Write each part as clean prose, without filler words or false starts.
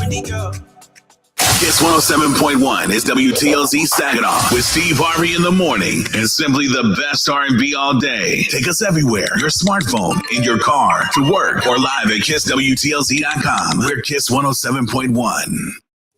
Kiss 107.1 is WTLZ Saginaw with Steve Harvey in the morning and simply the best R&B all day. Take us everywhere. Your smartphone, in your car, to work, or live at KissWTLZ.com. We're Kiss 107.1.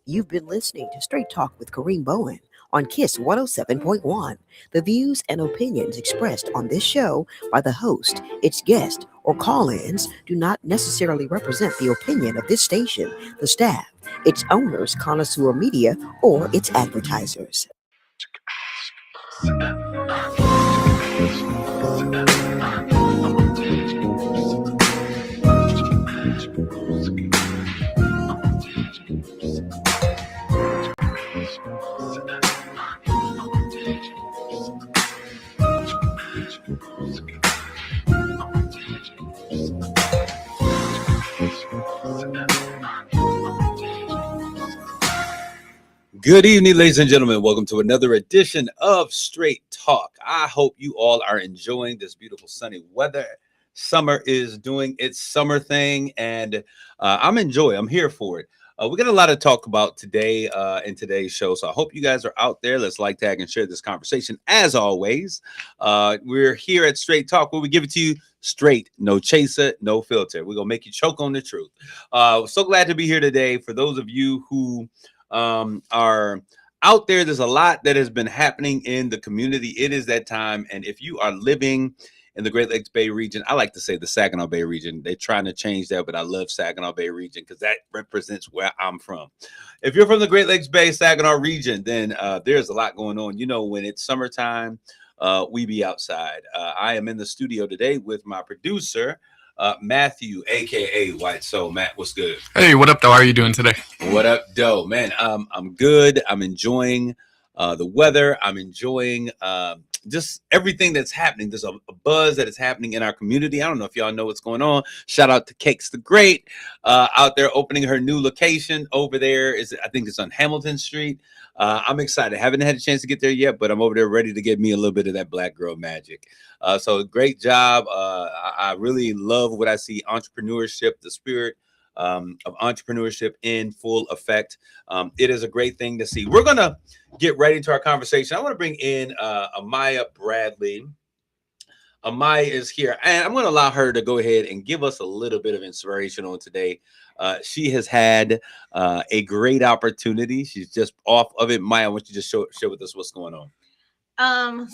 You've been listening to Straight Talk with Kareem Bowen on Kiss 107.1. The views and opinions expressed on this show by the host, its guest, or call-ins do not necessarily represent the opinion of this station, the staff, its owners, connoisseur media, or its advertisers. Good evening, ladies and gentlemen. Welcome to another edition of Straight Talk. I hope you all are enjoying this beautiful sunny weather. Summer is doing its summer thing, and I'm here for it. We got a lot to talk about today in today's show, so I hope you guys are out there. Let's like, tag, and share this conversation. As always, we're here at Straight Talk where we give it to you straight, no chaser, no filter. We're going to make you choke on the truth. So glad to be here today. For those of you who are out there, there's a lot that has been happening in the community. It is that time, and if you are living in the Great Lakes Bay region, I like to say the Saginaw Bay region. They're trying to change that, but I love Saginaw Bay region because that represents where I'm from. If you're from the Great Lakes Bay, Saginaw region, then there's a lot going on. You know, when it's summertime, we be outside. I am in the studio today with my producer, Matthew, aka White Soul. Matt, what's good? Hey, what up, though? How are you doing today? What up, though, man? I'm good. I'm enjoying the weather. I'm enjoying just everything that's happening. There's a buzz that is happening in our community. I don't know if y'all know what's going on. Shout out to Cakes the Great out there opening her new location over there. I think it's on Hamilton Street. I'm excited. Haven't had a chance to get there yet, but I'm over there ready to get me a little bit of that black girl magic. So great job. I really love what I see. Entrepreneurship, the spirit of entrepreneurship in full effect. It is a great thing to see. We're going to get right into our conversation. I want to bring in Amaya Bradley. Amaya is here, and I'm going to allow her to go ahead and give us a little bit of inspiration on today. She has had a great opportunity. She's just off of it. Maya, I want you to just share with us what's going on. I'm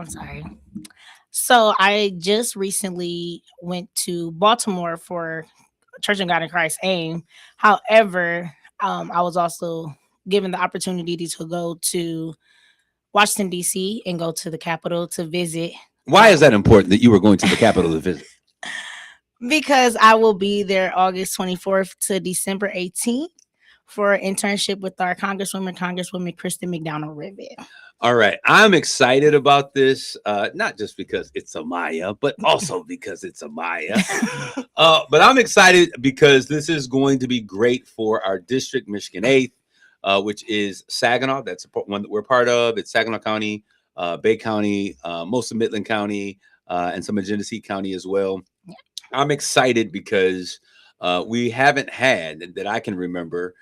sorry. So I just recently went to Baltimore for Church of God in Christ AIM. However, I was also given the opportunity to go to Washington, D.C. and go to the Capitol to visit. Why is that important that you were going to the Capitol to visit? Because I will be there August 24th to December 18th for an internship with our Congresswoman Kristen McDonald-Rivet. All right. I'm excited about this, not just because it's Amaya, but also because it's Amaya. But I'm excited because this is going to be great for our district, Michigan 8th, which is Saginaw. That's one that we're part of. It's Saginaw County, Bay County, most of Midland County, and some of Genesee County as well. I'm excited because we haven't had, that I can remember,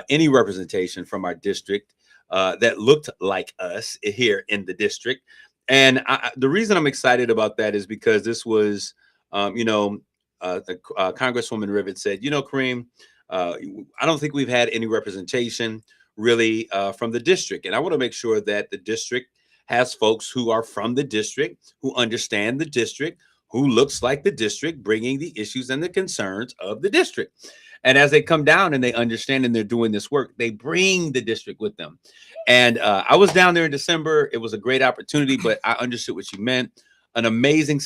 any representation from our district that looked like us here in the district. And the reason I'm excited about that is because this was, Congresswoman Rivet said, Kareem, I don't think we've had any representation really from the district. And I want to make sure that the district has folks who are from the district, who understand the district, who looks like the district, bringing the issues and the concerns of the district. And as they come down and they understand and they're doing this work, they bring the district with them. And I was down there in December. It was a great opportunity, but I understood what you meant. An amazing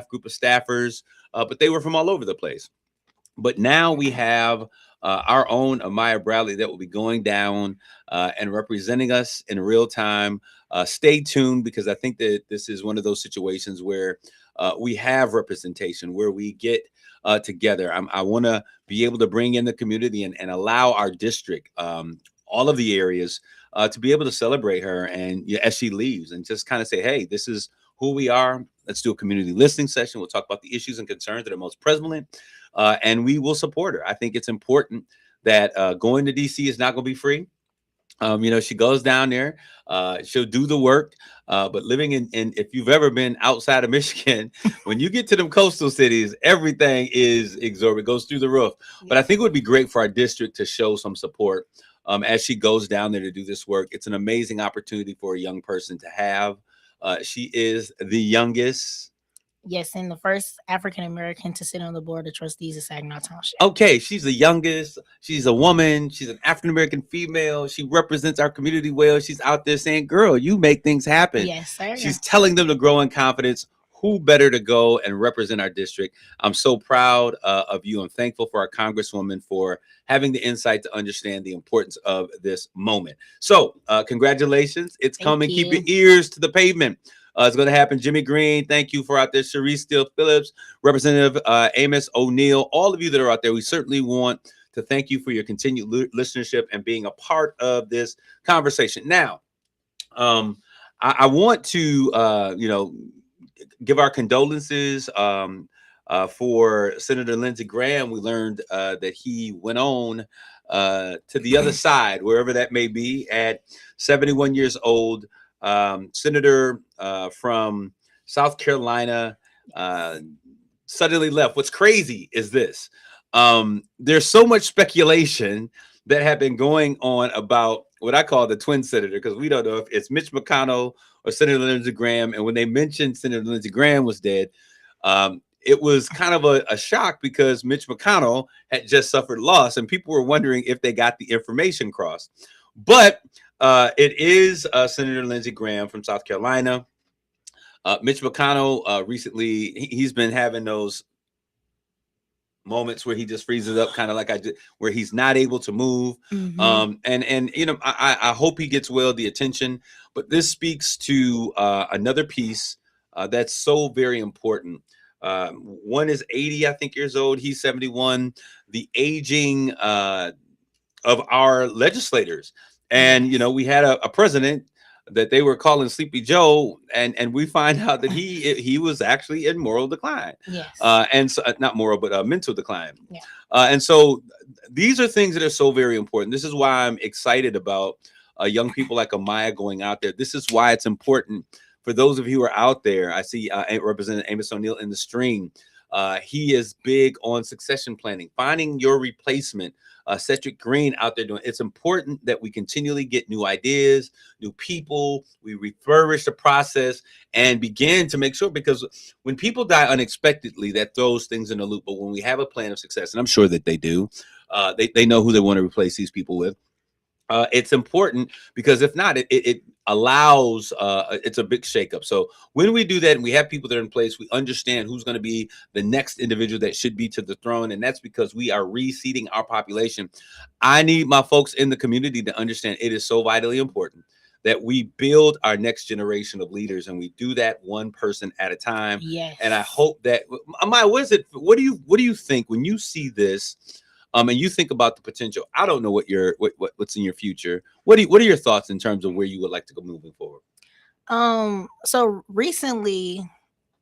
group of staffers, but they were from all over the place. But now we have our own Amaya Bradley that will be going down and representing us in real time. Stay tuned, because I think that this is one of those situations where we have representation, where we get together. I want to be able to bring in the community and allow our district, all of the areas, to be able to celebrate her and as she leaves, and just kind of say, hey, this is who we are. Let's do a community listening session. We'll talk about the issues and concerns that are most prevalent, and we will support her. I think it's important that going to DC is not going to be free. She goes down there, she'll do the work. But living in if you've ever been outside of Michigan, when you get to them coastal cities, everything is exorbitant, goes through the roof. But I think it would be great for our district to show some support as she goes down there to do this work. It's an amazing opportunity for a young person to have. She is the youngest. Yes, and the first African American to sit on the board of trustees of Saginaw Township. Okay, she's the youngest. She's a woman. She's an African American female. She represents our community well. She's out there saying, "Girl, you make things happen." Yes, sir. She's telling them to grow in confidence. Who better to go and represent our district? I'm so proud of you. I'm thankful for our Congresswoman for having the insight to understand the importance of this moment. So, congratulations. It's coming. Keep your ears to the pavement. It's going to happen. Jimmy Green, thank you for out there. Sharice Steele Phillips, Representative Amos O'Neill, all of you that are out there. We certainly want to thank you for your continued listenership and being a part of this conversation. Now, I want to, give our condolences for Senator Lindsey Graham. We learned that he went on to the other side, wherever that may be, at 71 years old. Senator from South Carolina suddenly left. What's crazy is this. There's so much speculation that had been going on about what I call the twin senator, because we don't know if it's Mitch McConnell or Senator Lindsey Graham. And when they mentioned Senator Lindsey Graham was dead, it was kind of a shock because Mitch McConnell had just suffered loss and people were wondering if they got the information crossed. But it is Senator Lindsey Graham from South Carolina. Mitch McConnell recently, he's been having those moments where he just freezes up, kind of like I did, where he's not able to move. And I hope he gets the attention. But this speaks to another piece that's so very important. One is 80, I think, years old. He's 71. The aging of our legislators. And, we had a president that they were calling Sleepy Joe, and we find out that he was actually in moral decline. Yes. And so, not moral, but mental decline. Yeah. And so these are things that are so very important. This is why I'm excited about young people like Amaya going out there. This is why it's important for those of you who are out there. I see Representative Amos O'Neill in the stream. He is big on succession planning, finding your replacement. Cedric Green out there doing. It's important that we continually get new ideas, new people. We refurbish the process and begin to make sure, because when people die unexpectedly, that throws things in a loop. But when we have a plan of success, and I'm sure that they do, they know who they want to replace these people with. It's important, because if not, it allows it's a big shakeup. So when we do that and we have people that are in place, we understand who's going to be the next individual that should be to the throne. And that's because we are reseeding our population. I need my folks in the community to understand it is so vitally important that we build our next generation of leaders, and we do that one person at a time. Yes. And I hope that, Amaya, what do you think when you see this? And you think about the potential. I don't know what's in your future. What are your thoughts in terms of where you would like to go moving forward? So recently,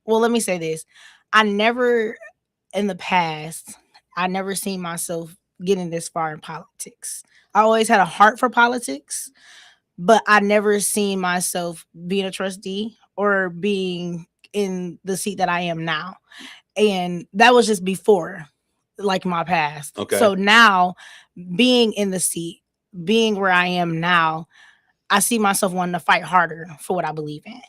well, let me say this. In the past, I never seen myself getting this far in politics. I always had a heart for politics, but I never seen myself being a trustee or being in the seat that I am now. And that was just before, like, my past. Okay. So now, being in the seat, being where I am now, I see myself wanting to fight harder for what I believe in.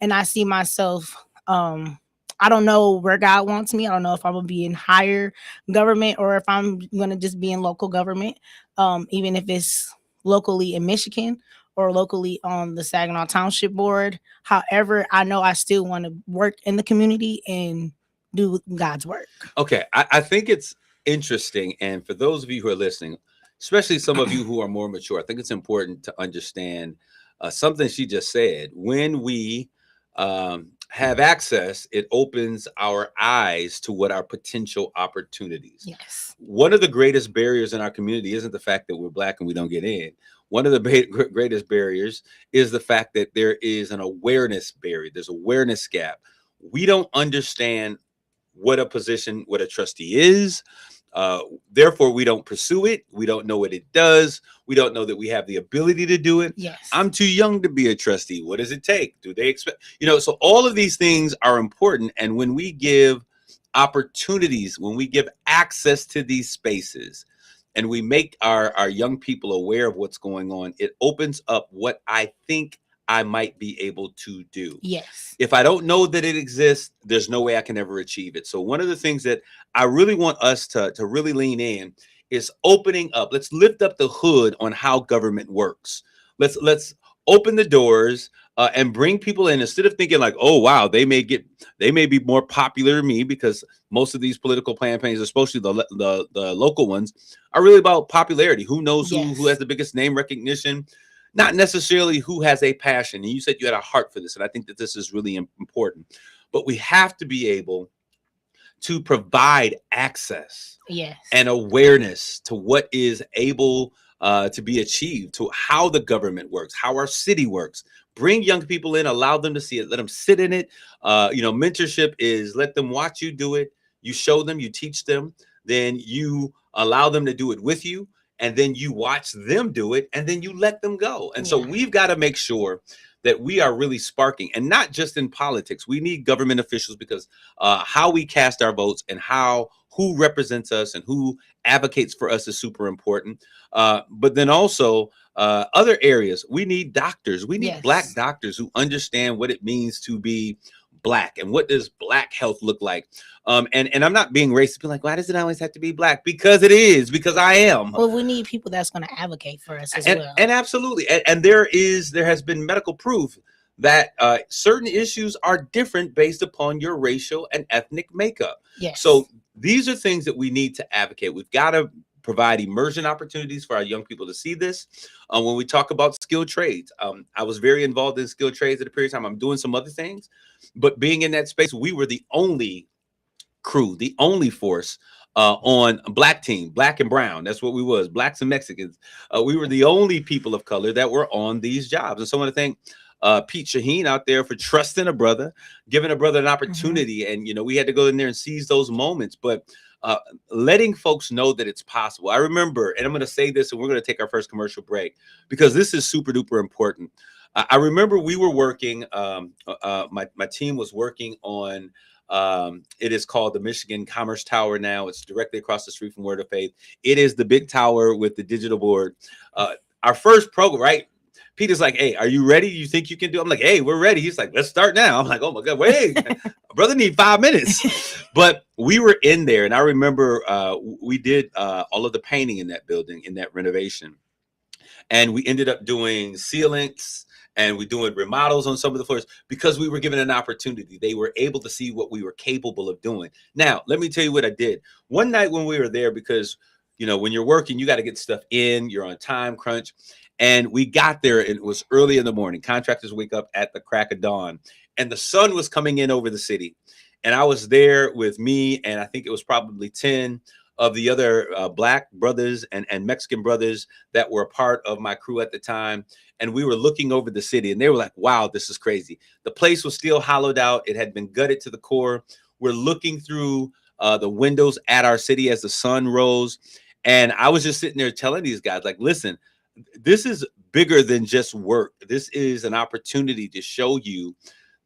And I see myself, I don't know where God wants me. I don't know if I'm going to be in higher government or if I'm going to just be in local government, even if it's locally in Michigan or locally on the Saginaw Township Board. However, I know I still want to work in the community and do God's work. Okay. I think it's interesting. And for those of you who are listening, especially some of you who are more mature, I think it's important to understand something she just said. When we have access, it opens our eyes to what our potential opportunities. Yes. One of the greatest barriers in our community isn't the fact that we're Black and we don't get in. One of the greatest barriers is the fact that there is an awareness barrier. There's awareness gap. We don't understand what a trustee is. Therefore, we don't pursue it. We don't know what it does. We don't know that we have the ability to do it. Yes. I'm too young to be a trustee. What does it take? Do they expect, so all of these things are important. And when we give opportunities, when we give access to these spaces, and we make our young people aware of what's going on, it opens up what I think I might be able to do. Yes. If I don't know that it exists, there's no way I can ever achieve it. So one of the things that I really want us to really lean in is opening up. Let's lift up the hood on how government works. Let's open the doors and bring people in, instead of thinking like, oh wow, they may be more popular than me, because most of these political campaigns, especially the local ones, are really about popularity. Who knows who has the biggest name recognition, not necessarily who has a passion. And you said you had a heart for this, and I think that this is really important. But we have to be able to provide access and awareness to what is able to be achieved, to how the government works, how our city works. Bring young people in, allow them to see it, let them sit in it. Mentorship is let them watch you do it. You show them, you teach them, then you allow them to do it with you. And then you watch them do it, and then you let them go. And so we've got to make sure that we are really sparking, and not just in politics. We need government officials, because how we cast our votes and who represents us and who advocates for us is super important. But then also other areas, we need doctors. We need Black doctors who understand what it means to be Black, and what does Black health look like. And I'm not being racist, but like, why does it always have to be Black? Because it is, because I am. Well, we need people that's going to advocate for us as well. And absolutely. And there has been medical proof that certain issues are different based upon your racial and ethnic makeup. Yes. So these are things that we need to advocate. We've got to provide immersion opportunities for our young people to see this. When we talk about skilled trades, I was very involved in skilled trades at a period of time. I'm doing some other things, but being in that space, we were the only crew, the only force on Black team, Black and brown. That's what we was, Blacks and Mexicans. We were the only people of color that were on these jobs. And so I want to thank Pete Shaheen out there for trusting a brother, giving a brother an opportunity. And, we had to go in there and seize those moments, but letting folks know that it's possible. I remember, and I'm going to say this, and we're going to take our first commercial break, because this is super duper important. I remember we were working, my team was working on, it is called the Michigan Commerce Tower now. It's directly across the street from Word of Faith. It is the big tower with the digital board. Our first program, right? Peter's like, hey, are you ready? You think you can do it? I'm like, hey, we're ready. He's like, let's start now. I'm like, oh my God, wait, brother need 5 minutes. But we were in there, and I remember we did all of the painting in that building, in that renovation. And we ended up doing sealants, and we're doing remodels on some of the floors, because we were given an opportunity. They were able to see what we were capable of doing. Now, let me tell you what I did. One night when we were there, because, when you're working, you got to get stuff in, you're on time crunch. And we got there, and it was early in the morning. Contractors wake up at the crack of dawn, and the sun was coming in over the city. And I was there with me, and I think it was probably 10 of the other Black brothers and Mexican brothers that were a part of my crew at the time. And we were looking over the city, and they were like, wow, this is crazy. The place was still hollowed out. It had been gutted to the core. We're looking through the windows at our city as the sun rose. And I was just sitting there telling these guys, like, listen, this is bigger than just work. This is an opportunity to show you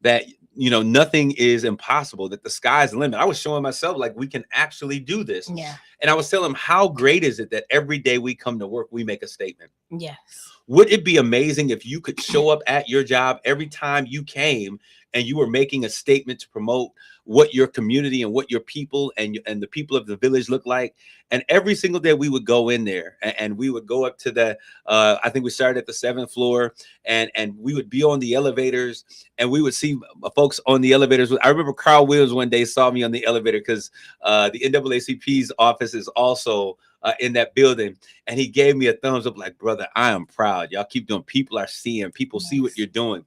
that, nothing is impossible, that the sky's the limit. I was showing myself like we can actually do this. Yeah. And I was telling them, how great is it that every day we come to work, we make a statement? Yes. Would it be amazing if you could show up at your job every time you came and you were making a statement to promote what your community and what your people and the people of the village look like? And every single day we would go in there, and we would go up to the, I think we started at the 7th floor, and we would be on the elevators, and we would see folks on the elevators. I remember Carl Williams one day saw me on the elevator, because the NAACP's office is also in that building. And he gave me a thumbs up, like, brother, I am proud. Y'all keep doing. People are seeing, people see what you're doing.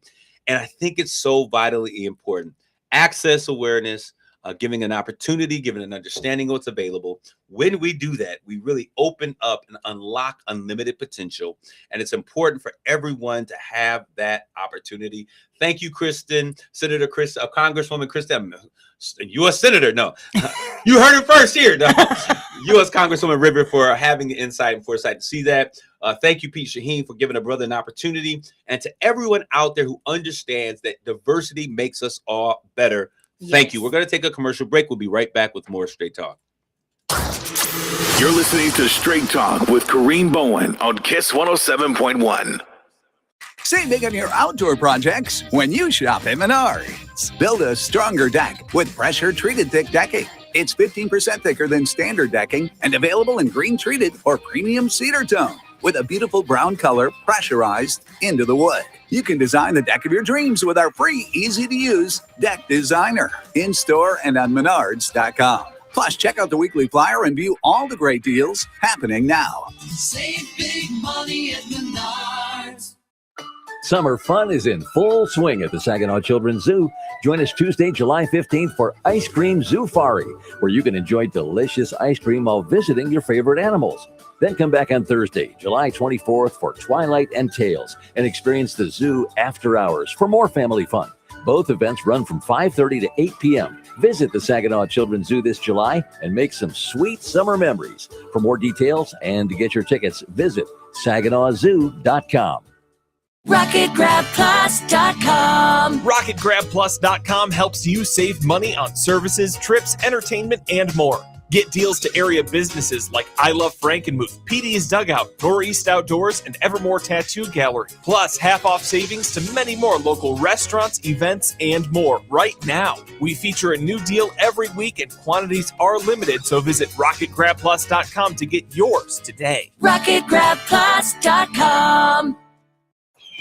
And I think it's so vitally important. Access, awareness, giving an opportunity, giving an understanding of what's available. When we do that, we really open up and unlock unlimited potential. And it's important for everyone to have that opportunity. Thank you, Kristen, Congresswoman Kristen, U.S. Senator. No, you heard it first here. No. U.S. Congresswoman River for having the insight and foresight to see that. Thank you, Pete Shaheen, for giving a brother an opportunity. And to everyone out there who understands that diversity makes us all better. Thank you. We're going to take a commercial break. We'll be right back with more Straight Talk. You're listening to Straight Talk with Kareem Bowen on KISS 107.1. Save big on your outdoor projects when you shop at Menards. Build a stronger deck with pressure-treated thick decking. It's 15% thicker than standard decking and available in green-treated or premium cedar tone with a beautiful brown color pressurized into the wood. You can design the deck of your dreams with our free, easy-to-use Deck Designer in-store and on Menards.com. Plus, check out the weekly flyer and view all the great deals happening now. Save big money at Menards. Summer fun is in full swing at the Saginaw Children's Zoo. Join us Tuesday, July 15th for Ice Cream Zoofari, where you can enjoy delicious ice cream while visiting your favorite animals. Then come back on Thursday, July 24th for Twilight and Tales and experience the zoo after hours for more family fun. Both events run from 5:30 to 8 p.m. Visit the Saginaw Children's Zoo this July and make some sweet summer memories. For more details and to get your tickets, visit SaginawZoo.com. RocketGrabPlus.com. RocketGrabPlus.com helps you save money on services, trips, entertainment, and more. Get deals to area businesses like I Love Frankenmuth, PD's Dugout, Northeast Outdoors, and Evermore Tattoo Gallery. Plus, half-off savings to many more local restaurants, events, and more right now. We feature a new deal every week, and quantities are limited, so visit RocketGrabPlus.com to get yours today. RocketGrabPlus.com.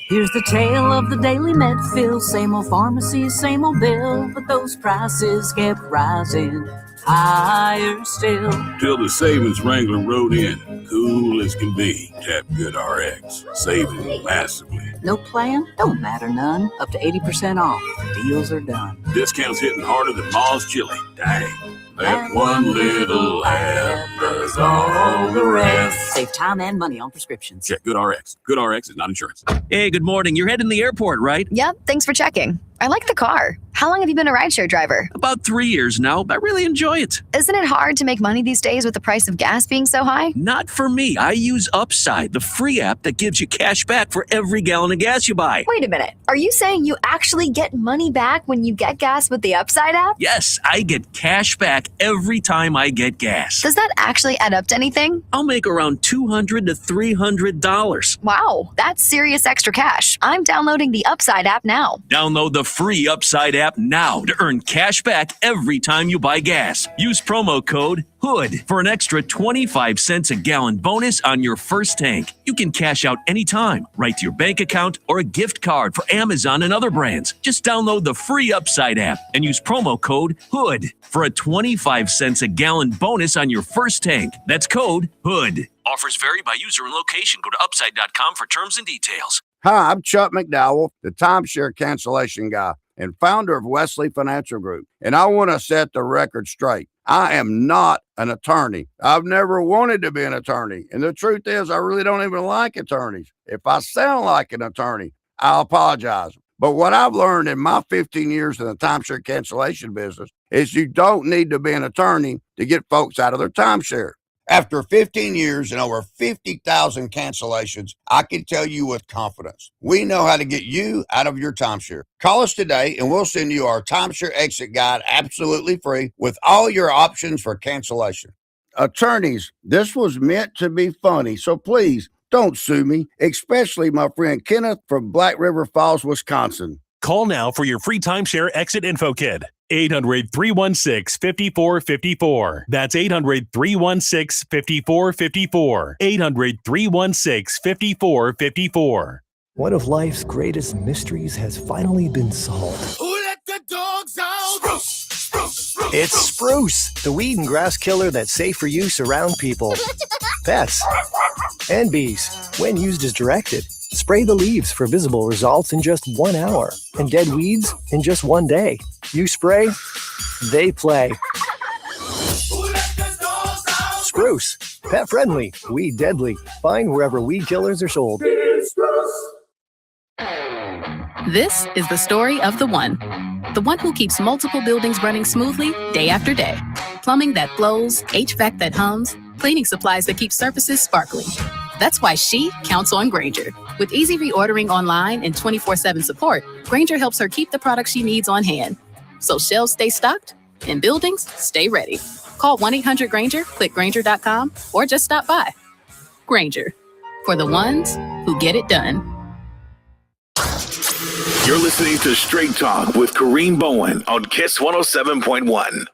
Here's the tale of the daily med fill. Same old pharmacy, same old bill, but those prices kept rising higher still. Till the savings wrangler rode in, cool as can be. Tap Good RX, saving massively. No plan? Don't matter none. Up to 80% off. Deals are done. Discounts hitting harder than Ma's chili. Dang. That one little app does all the rest. Save time and money on prescriptions. Check Good RX. Good RX is not insurance. Hey, good morning. You're heading to the airport, right? Yep, thanks for checking. I like the car. How long have you been a rideshare driver? About 3 years now. I really enjoy it. Isn't it hard to make money these days with the price of gas being so high? Not for me. I use Upside, the free app that gives you cash back for every gallon of gas you buy. Wait a minute. Are you saying you actually get money back when you get gas with the Upside app? Yes, I get cash back every time I get gas. Does that actually add up to anything? I'll make around $200 to $300. Wow, that's serious extra cash. I'm downloading the Upside app now. Download the free Upside app now to earn cash back every time you buy gas. Use promo code HOOD for an extra 25 cents a gallon bonus on your first tank. You can cash out anytime, right to your bank account or a gift card for Amazon and other brands. Just download the free Upside app and use promo code HOOD for a 25 cents a gallon bonus on your first tank. That's code HOOD. Offers vary by user and location. Go to upside.com for terms and details. Hi, I'm Chuck McDowell, the timeshare cancellation guy and founder of Wesley Financial Group. And I want to set the record straight. I am not an attorney. I've never wanted to be an attorney. And the truth is, I really don't even like attorneys. If I sound like an attorney, I'll apologize. But what I've learned in my 15 years in the timeshare cancellation business is you don't need to be an attorney to get folks out of their timeshare. After 15 years and over 50,000 cancellations, I can tell you with confidence, we know how to get you out of your timeshare. Call us today and we'll send you our timeshare exit guide absolutely free with all your options for cancellation. Attorneys, this was meant to be funny, so please don't sue me, especially my friend Kenneth from Black River Falls, Wisconsin. Call now for your free timeshare exit info kit. 800-316-5454. That's 800-316-5454. 800-316-5454. One of life's greatest mysteries has finally been solved. Who let the dogs out? Spruce, spruce, spruce. It's Spruce, the weed and grass killer that's safe for use around people, pets, and bees when used as directed. Spray the leaves for visible results in just 1 hour and dead weeds in just 1 day. You spray, they play. Spruce, pet friendly, weed deadly. Find wherever weed killers are sold. This is the story of the one who keeps multiple buildings running smoothly day after day. Plumbing that flows, HVAC that hums, cleaning supplies that keep surfaces sparkling. That's why she counts on Grainger. With easy reordering online and 24/7 support, Grainger helps her keep the products she needs on hand. So shelves stay stocked and buildings stay ready. Call 1-800-GRAINGER, click Grainger.com, or just stop by. Grainger, for the ones who get it done. You're listening to Straight Talk with Kareem Bowen on KISS 107.1.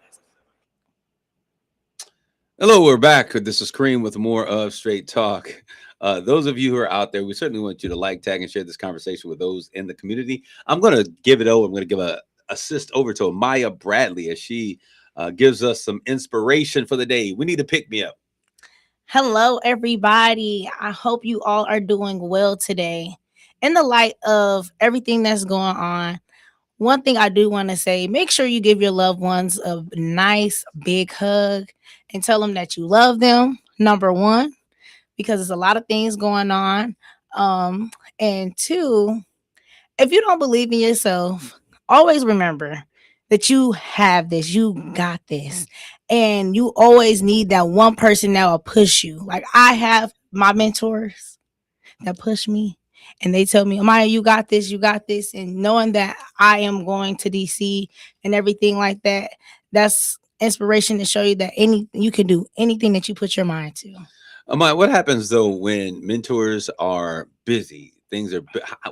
Hello, we're back. This is Kareem with more of Straight Talk. Those of you who are out there, we certainly want you to like, tag, and share this conversation with those in the community. I'm going to give it over. I'm going to give a assist over to Maya Bradley as she gives us some inspiration for the day. We need to pick me up. Hello, everybody. I hope you all are doing well today. In the light of everything that's going on, one thing I do want to say, make sure you give your loved ones a nice big hug and tell them that you love them, number one, because there's a lot of things going on. And two, if you don't believe in yourself, always remember that you have this, you got this. And you always need that one person that will push you. Like I have my mentors that push me. And they tell me, Amaya, you got this, you got this. And knowing that I am going to DC and everything like that, that's inspiration to show you that you can do anything that you put your mind to. Amaya, what happens though when mentors are busy?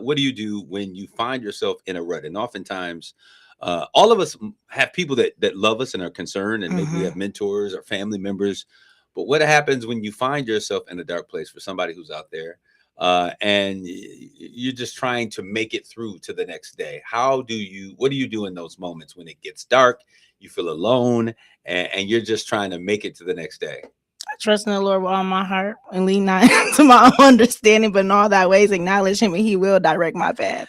What do you do when you find yourself in a rut? And oftentimes, all of us have people that love us and are concerned, and maybe we have mentors or family members. But what happens when you find yourself in a dark place for somebody who's out there? And you're just trying to make it through to the next day. What do you do in those moments when it gets dark, you feel alone, and you're just trying to make it to the next day? I trust in the Lord with all my heart and lean not to my own understanding, but in all thy ways acknowledge him and he will direct my path.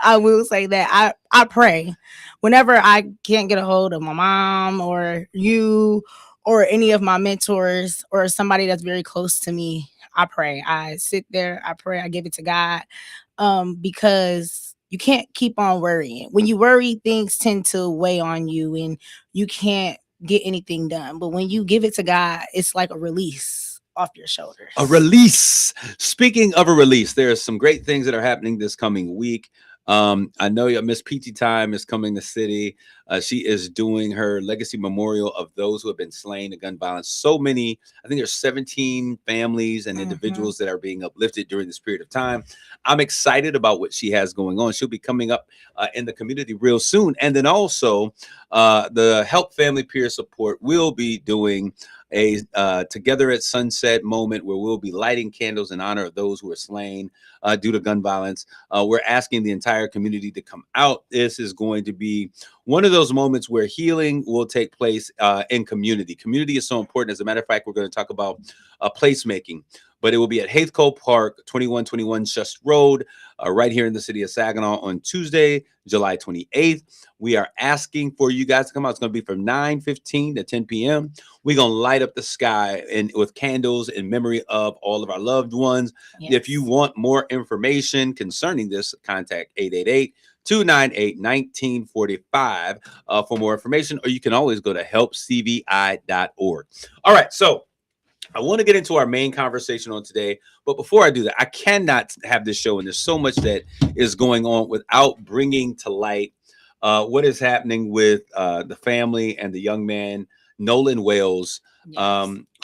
I will say that I pray whenever I can't get a hold of my mom or you or any of my mentors or somebody that's very close to me. I pray. I sit there, I pray, I give it to God, because you can't keep on worrying. When you worry, things tend to weigh on you and you can't get anything done. But when you give it to God, it's like a release off your shoulders. A release. Speaking of a release, there are some great things that are happening this coming week. I know Miss Peachy Time is coming to city. She is doing her legacy memorial of those who have been slain in gun violence. So many, I think there's 17 families and individuals that are being uplifted during this period of time. I'm excited about what she has going on. She'll be coming up in the community real soon. And then also the Help Family Peer Support will be doing a Together at Sunset moment where we'll be lighting candles in honor of those who are slain due to gun violence. We're asking the entire community to come out. This is going to be one of those moments where healing will take place in community. Community is so important. As a matter of fact, we're going to talk about placemaking, but it will be at Haithco Park, 2121 Shust Road, right here in the city of Saginaw on Tuesday, July 28th. We are asking for you guys to come out. It's going to be from 9:15 to 10 p.m. We're going to light up the sky with candles in memory of all of our loved ones. Yes. If you want more information concerning this, contact 888-298-1945 for more information, or you can always go to helpcvi.org. All right, so I want to get into our main conversation on today, but before I do that, I cannot have this show, and there's so much that is going on, without bringing to light what is happening with the family and the young man, Nolan Wales,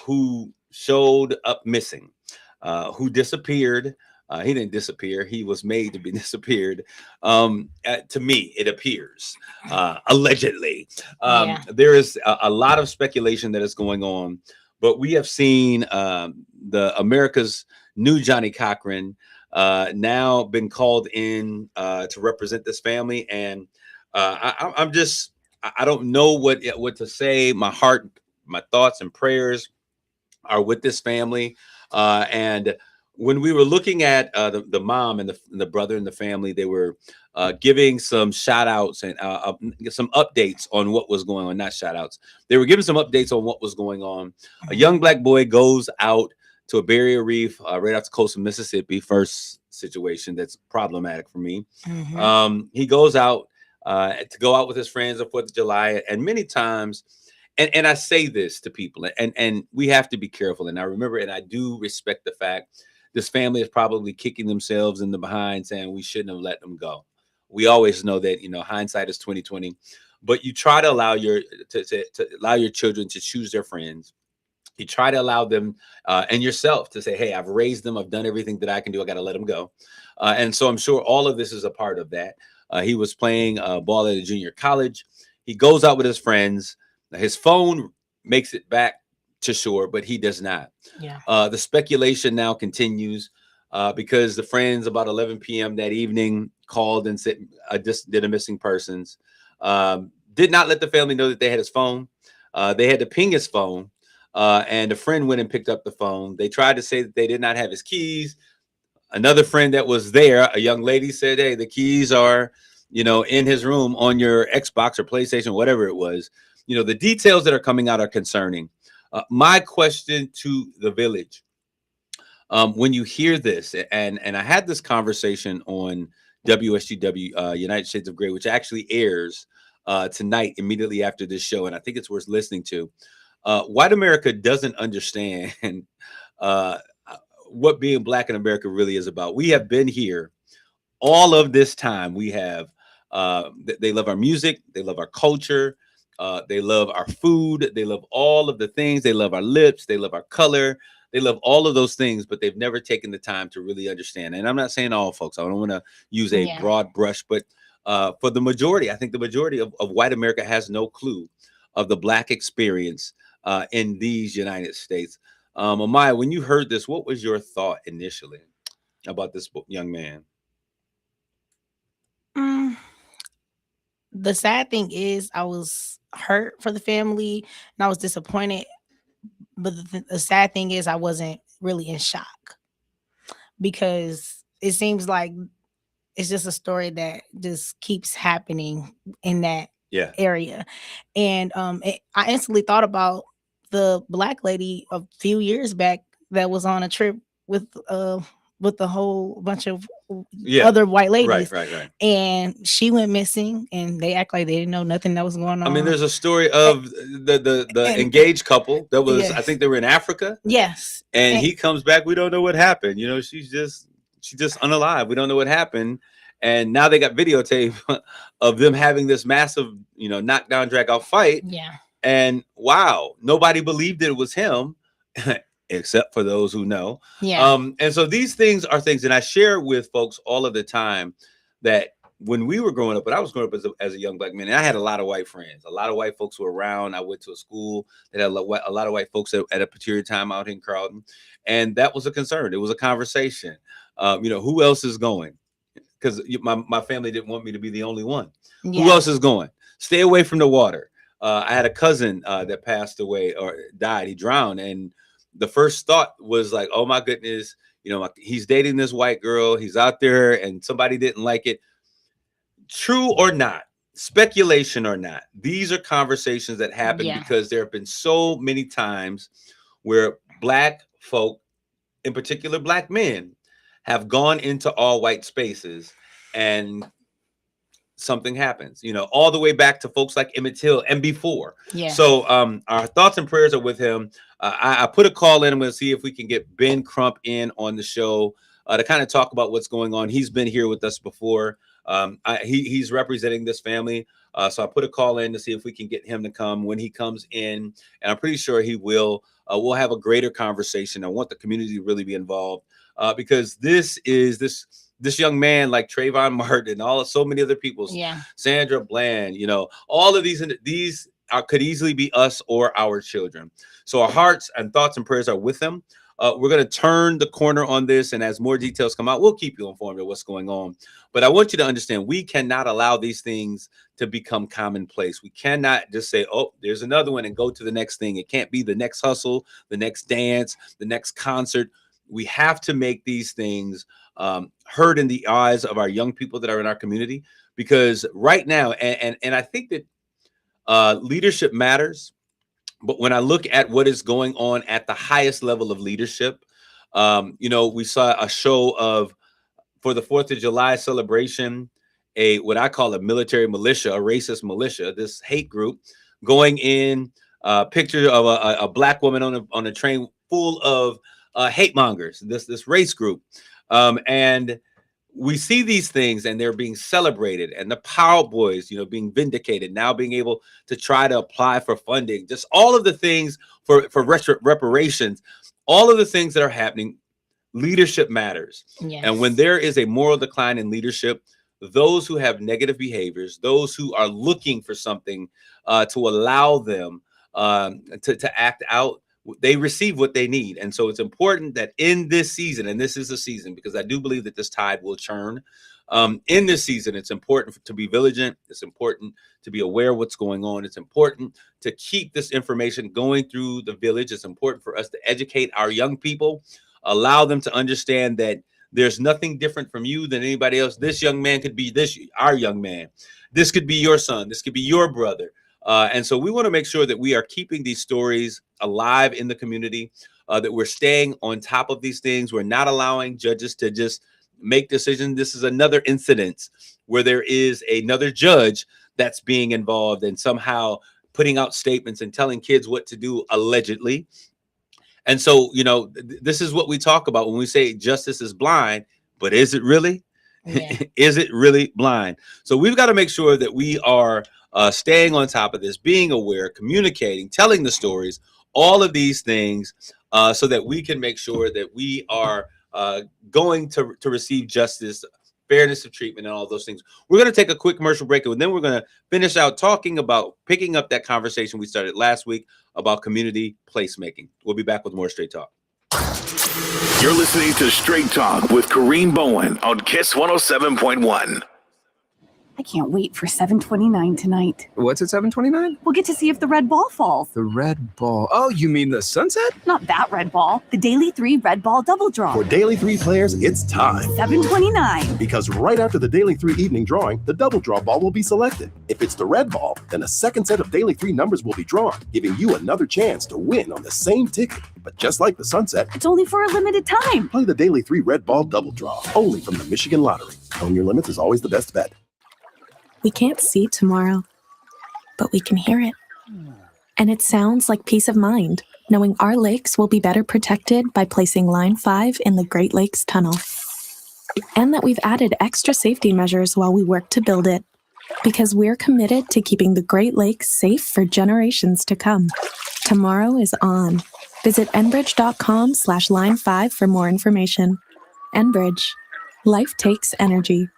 who showed up missing, who disappeared. He didn't disappear. He was made to be disappeared. To me, it appears, allegedly. There is a lot of speculation that is going on. But we have seen the America's new Johnny Cochran now been called in to represent this family, and I don't know what to say. My heart, my thoughts, and prayers are with this family, and when we were looking at the mom and the brother and the family, they were giving some shout outs and some updates on what was going on. Not shout outs. They were giving some updates on what was going on. A young black boy goes out to a barrier reef right off the coast of Mississippi. First situation that's problematic for me. He goes out to go out with his friends on 4th of July. And many times, and I say this to people, and we have to be careful. And I remember, and I do respect the fact this family is probably kicking themselves in the behind saying we shouldn't have let them go. We always know that, hindsight is 20/20, but you try to allow to allow your children to choose their friends. You try to allow them and yourself to say, hey, I've raised them. I've done everything that I can do. I got to let them go. And so I'm sure all of this is a part of that. He was playing ball at a junior college. He goes out with his friends. His phone makes it back to shore, but he does not. Yeah. The speculation now continues because the friends about 11 p.m. that evening called and said, just did a missing persons. Did not let the family know that they had his phone. They had to ping his phone. And a friend went and picked up the phone. They tried to say that they did not have his keys. Another friend that was there, a young lady, said, hey, the keys are, in his room on your Xbox or PlayStation, whatever it was. The details that are coming out are concerning. My question to the village, when you hear this, and I had this conversation on WSGW, United Shades of Grey, which actually airs tonight immediately after this show, and I think it's worth listening to. White America doesn't understand what being Black in America really is about. We have been here all of this time. We have, they love our music. They love our culture. They love our food. They love all of the things. They love our lips. They love our color. They love all of those things, but they've never taken the time to really understand. And I'm not saying all folks. I don't want to use a broad brush, but for the majority, I think the majority of white America has no clue of the Black experience in these United States. Amaya, when you heard this, what was your thought initially about this young man? The sad thing is I was hurt for the family and I was disappointed. But the sad thing is I wasn't really in shock because it seems like it's just a story that just keeps happening in that area. And I instantly thought about the Black lady a few years back that was on a trip with a whole bunch of other white ladies. Right. And she went missing and they act like they didn't know nothing that was going on. I mean, there's a story of the engaged couple that was, I think they were in Africa. Yes. And he comes back. We don't know what happened. She's just unalive. We don't know what happened. And now they got videotape of them having this massive, knockdown, drag out fight. Yeah. And wow, nobody believed it was him. Except for those who know. Yeah. And so these things are things that I share with folks all of the time, that when we were growing up, but I was growing up as a young Black man, and I had a lot of white friends, a lot of white folks were around. I went to a school that had a lot of white folks at a particular time out in Carlton. And that was a concern. It was a conversation. Who else is going? Because my family didn't want me to be the only one. Yeah. Who else is going? Stay away from the water. I had a cousin that passed away or died. He drowned. And the first thought was like, oh my goodness, he's dating this white girl. He's out there and somebody didn't like it. True or not, speculation or not, these are conversations that happen because there have been so many times where Black folk, in particular Black men, have gone into all white spaces and something happens, all the way back to folks like Emmett Till and before. Yeah. So our thoughts and prayers are with him. I put a call in. I'm going to see if we can get Ben Crump in on the show to kind of talk about what's going on. He's been here with us before. He's representing this family. So I put a call in to see if we can get him to come. When he comes in, and I'm pretty sure he will, we'll have a greater conversation. I want the community to really be involved because this young man, like Trayvon Martin and so many other people, Sandra Bland, all of these could easily be us or our children. So our hearts and thoughts and prayers are with them. We're going to turn the corner on this, and as more details come out, we'll keep you informed of what's going on. But I want you to understand, we cannot allow these things to become commonplace. We cannot just say, oh, there's another one and go to the next thing. It can't be the next hustle, the next dance, the next concert. We have to make these things heard in the eyes of our young people that are in our community, because right now, and I think that leadership matters. But when I look at what is going on at the highest level of leadership, we saw a show of, for the 4th of July celebration, what I call a military militia, a racist militia, this hate group going in, picture of a black woman on a train full of hate mongers, this race group. And we see these things and they're being celebrated, and the Proud Boys, being vindicated, now being able to try to apply for funding, just all of the things for reparations, all of the things that are happening. Leadership matters. Yes. And when there is a moral decline in leadership, those who have negative behaviors, those who are looking for something to allow them to act out, they receive what they need. And so it's important that in this season, and this is a season, because I do believe that this tide will churn. In this season, it's important to be vigilant. It's important to be aware of what's going on. It's important to keep this information going through the village. It's important for us to educate our young people, allow them to understand that there's nothing different from you than anybody else. This young man could be our young man. This could be your son. This could be your brother. And so we want to make sure that we are keeping these stories alive in the community, that we're staying on top of these things. We're not allowing judges to just make decisions. This is another incident where there is another judge that's being involved and somehow putting out statements and telling kids what to do, allegedly. And so, this is what we talk about when we say justice is blind, but is it really? Yeah. Is it really blind? So we've got to make sure that we are staying on top of this, being aware, communicating, telling the stories, all of these things, so that we can make sure that we are going to receive justice, fairness of treatment, and all those things. We're going to take a quick commercial break, and then we're going to finish out talking about picking up that conversation we started last week about community placemaking. We'll be back with more Straight Talk. You're listening to Straight Talk with Kareem Bowen on KISS 107.1. I can't wait for 7:29 tonight. What's at 7:29? We'll get to see if the red ball falls. The red ball. Oh, you mean the sunset? Not that red ball. The Daily 3 Red Ball Double Draw. For Daily 3 players, it's time. 7:29. Because right after the Daily 3 evening drawing, the double draw ball will be selected. If it's the red ball, then a second set of Daily 3 numbers will be drawn, giving you another chance to win on the same ticket. But just like the sunset, it's only for a limited time. Play the Daily 3 Red Ball Double Draw, only from the Michigan Lottery. Knowing your limits is always the best bet. We can't see tomorrow, but we can hear it. And it sounds like peace of mind, knowing our lakes will be better protected by placing Line 5 in the Great Lakes Tunnel. And that we've added extra safety measures while we work to build it, because we're committed to keeping the Great Lakes safe for generations to come. Tomorrow is on. Visit enbridge.com/line5 for more information. Enbridge. Life takes energy.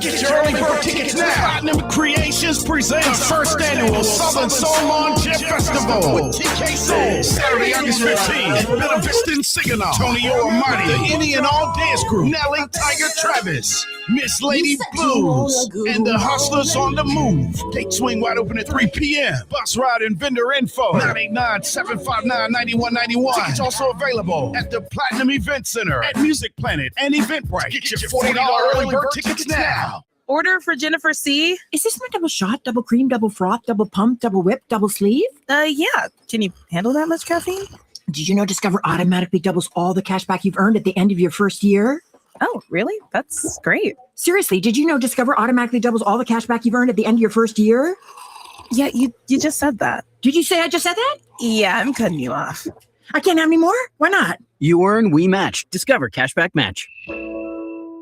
Get your early bird tickets now. Platinum Creations presents the first annual Southern Soul Lawn Jet Festival with TK Soul, Saturday, August 15th at Bella Vista in Saginaw. Tony Almighty, the Any and All Dance Group, Nelly, Tiger Travis, Miss Lady Blues, and the Hustlers on the Move. Gate swing wide open at 3 p.m. Bus ride and vendor info, 989-759-9191. Tickets also available at the Platinum Event Center at Music Planet and Eventbrite. Get your $40 early bird tickets now. Order for Jennifer C. Is this my double shot, double cream, double froth, double pump, double whip, double sleeve? Yeah. Can you handle that much caffeine? Did you know Discover automatically doubles all the cash back you've earned at the end of your first year? Oh, really? That's great. Seriously, did you know Discover automatically doubles all the cash back you've earned at the end of your first year? Yeah, you just said that. Did you say I just said that? Yeah, I'm cutting you off. I can't have any more? Why not? You earn, we match. Discover Cashback Match.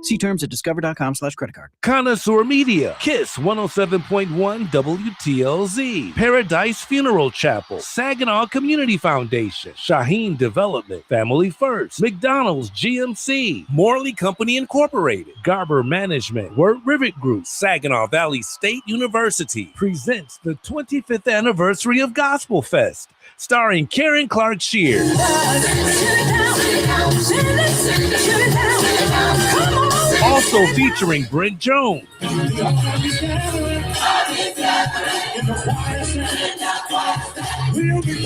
See terms at discover.com/creditcard. Connoisseur Media, KISS 107.1 WTLZ, Paradise Funeral Chapel, Saginaw Community Foundation, Shaheen Development, Family First, McDonald's GMC, Morley Company Incorporated, Garber Management, Word Rivet Group, Saginaw Valley State University presents the 25th anniversary of Gospel Fest, starring Karen Clark Shears. All Also featuring Brent Jones.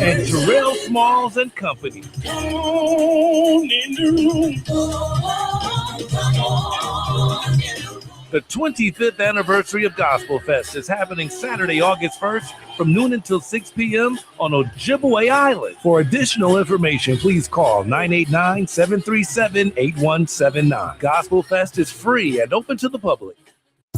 And Terrell Smalls and Company. The 25th anniversary of Gospel Fest is happening Saturday, August 1st from noon until 6 p.m. on Ojibwe Island. For additional information, please call 989-737-8179. Gospel Fest is free and open to the public.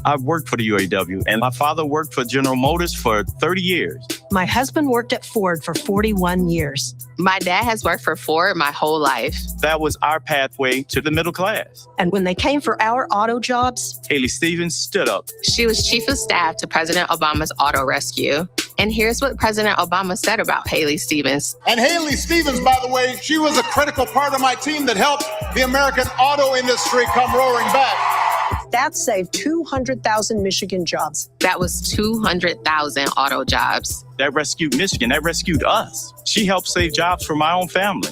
I've worked for the UAW, and my father worked for General Motors for 30 years. My husband worked at Ford for 41 years. My dad has worked for Ford my whole life. That was our pathway to the middle class. And when they came for our auto jobs, Haley Stevens stood up. She was chief of staff to President Obama's auto rescue. And here's what President Obama said about Haley Stevens. And Haley Stevens, by the way, she was a critical part of my team that helped the American auto industry come roaring back. that saved 200,000 Michigan jobs. That was 200,000 auto jobs. That rescued Michigan. That rescued us. She helped save jobs for my own family.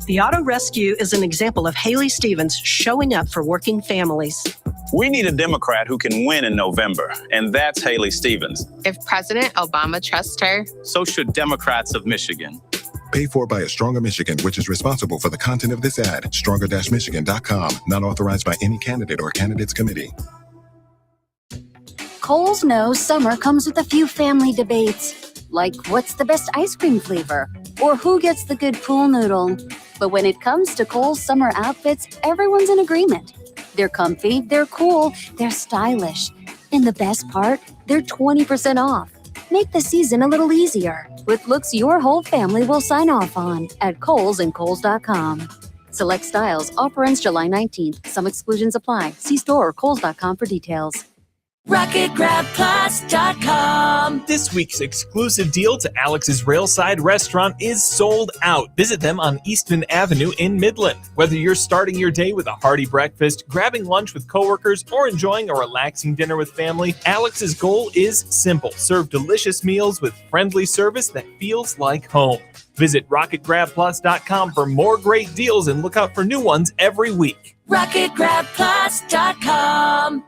The Auto Rescue is an example of Haley Stevens showing up for working families. We need a Democrat who can win in November, and that's Haley Stevens. If President Obama trusts her, so should Democrats of Michigan. Paid for by A Stronger Michigan, which is responsible for the content of this ad. Stronger-Michigan.com. Not authorized by any candidate or candidates committee. Kohl's knows summer comes with a few family debates, like what's the best ice cream flavor, or who gets the good pool noodle. But when it comes to Kohl's summer outfits, everyone's in agreement. They're comfy, they're cool, they're stylish. And the best part, they're 20% off. Make the season a little easier with looks your whole family will sign off on at Kohl's and Kohl's.com. Select styles. Offer ends July 19th. Some exclusions apply. See store or Kohl's.com for details. RocketGrabPlus.com. This week's exclusive deal to Alex's Railside Restaurant is sold out. Visit them on Eastman Avenue in Midland. Whether you're starting your day with a hearty breakfast, grabbing lunch with coworkers, or enjoying a relaxing dinner with family, Alex's goal is simple. Serve delicious meals with friendly service that feels like home. Visit RocketGrabPlus.com for more great deals and look out for new ones every week. RocketGrabPlus.com.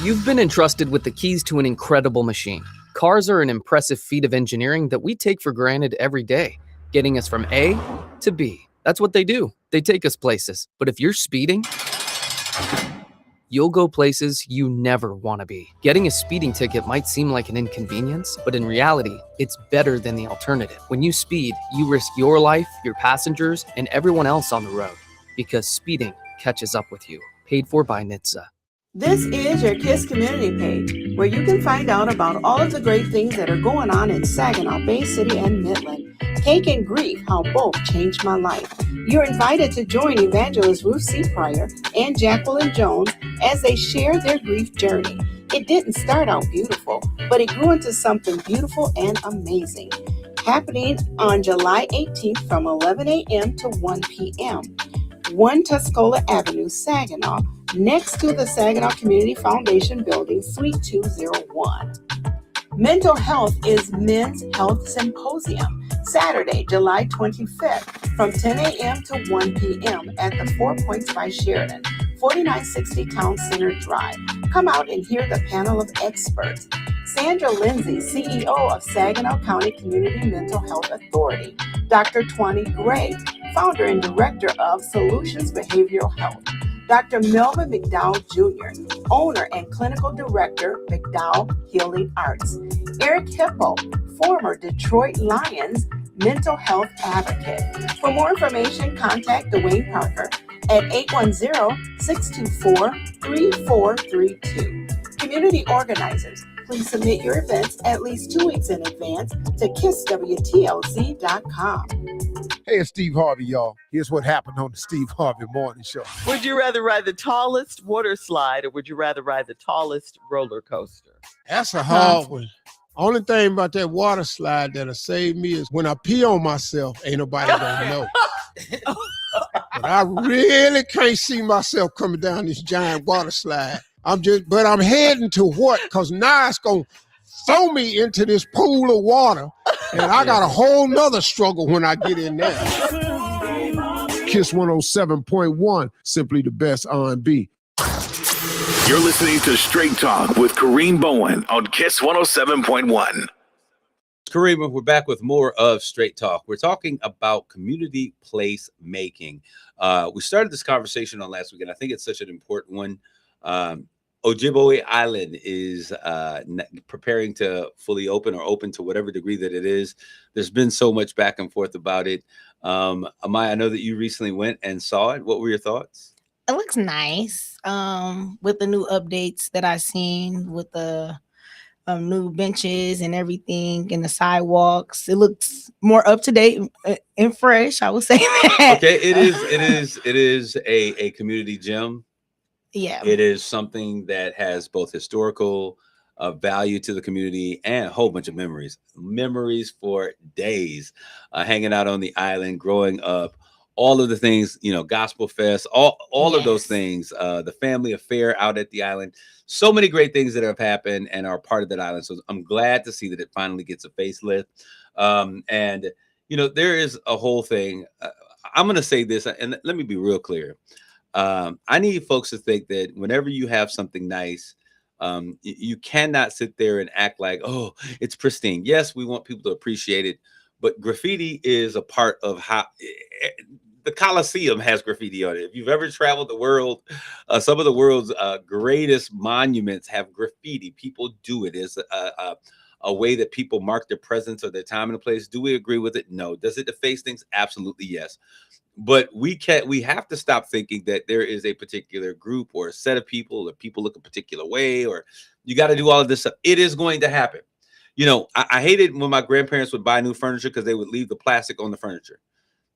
You've been entrusted with the keys to an incredible machine. Cars are an impressive feat of engineering that we take for granted every day, getting us from A to B. That's what they do. They take us places. But if you're speeding, you'll go places you never want to be. Getting a speeding ticket might seem like an inconvenience, but in reality, it's better than the alternative. When you speed, you risk your life, your passengers, and everyone else on the road, because speeding catches up with you. Paid for by NHTSA. This is your KISS community page, where you can find out about all of the great things that are going on in Saginaw, Bay City, and Midland. Cake and Grief, how both changed my life. You're invited to join Evangelist Ruth C. Pryor and Jacqueline Jones as they share their grief journey. It didn't start out beautiful, but it grew into something beautiful and amazing. Happening on July 18th from 11 a.m. to 1 p.m. 1 Tuscola Avenue, Saginaw, next to the Saginaw Community Foundation Building, Suite 201. Mental Health is Men's Health Symposium, Saturday, July 25th, from 10 a.m. to 1 p.m. at the 4 Points by Sheridan, 4960 Town Center Drive. Come out and hear the panel of experts. Sandra Lindsay, CEO of Saginaw County Community Mental Health Authority. Dr. Twani Gray, founder and director of Solutions Behavioral Health. Dr. Melvin McDowell Jr., owner and clinical director, McDowell Healing Arts. Eric Hippo, former Detroit Lions mental health advocate. For more information, contact Dwayne Parker at 810-624-3432. Community organizers, please submit your events at least 2 weeks in advance to KissWTLZ.com. Hey, it's Steve Harvey, y'all. Here's what happened on the Steve Harvey Morning Show. Would you rather ride the tallest water slide or would you rather ride the tallest roller coaster? That's a hard one. Only thing about that water slide that'll save me is when I pee on myself, ain't nobody gonna know. But I really can't see myself coming down this giant water slide. I'm heading to what? Because now it's gonna throw me into this pool of water, and I got a whole nother struggle when I get in there. Kiss 107.1, simply the best R&B. You're listening to Straight Talk with Kareem Bowen on Kiss 107.1. Kareem, we're back with more of Straight Talk. We're talking about community place making. We started this conversation on last week, and I think it's such an important one. Ojibwe Island is preparing to fully open, or open to whatever degree that it is. There's been so much back and forth about it. Amaya, I know that you recently went and saw it. What were your thoughts? It looks nice with the new updates that I've seen with the new benches and everything and the sidewalks. It looks more up to date and fresh, I would say that. Okay, it is a community gym. Yeah. It is something that has both historical value to the community and a whole bunch of memories for days, hanging out on the island, growing up. All of the things, Gospel Fest, all of those things, the family affair out at the island, so many great things that have happened and are part of that island. So I'm glad to see that it finally gets a facelift. And there is a whole thing. I'm going to say this, and let me be real clear. I need folks to think that whenever you have something nice, you cannot sit there and act like, oh, it's pristine. Yes, we want people to appreciate it. But graffiti is a part of how the Coliseum has graffiti on it. If you've ever traveled the world, some of the world's greatest monuments have graffiti. People do it. It's a way that people mark their presence or their time in a place. Do we agree with it? No. Does it deface things? Absolutely, yes. But we have to stop thinking that there is a particular group or a set of people, or people look a particular way, or you got to do all of this stuff. It is going to happen. I hated when my grandparents would buy new furniture because they would leave the plastic on the furniture.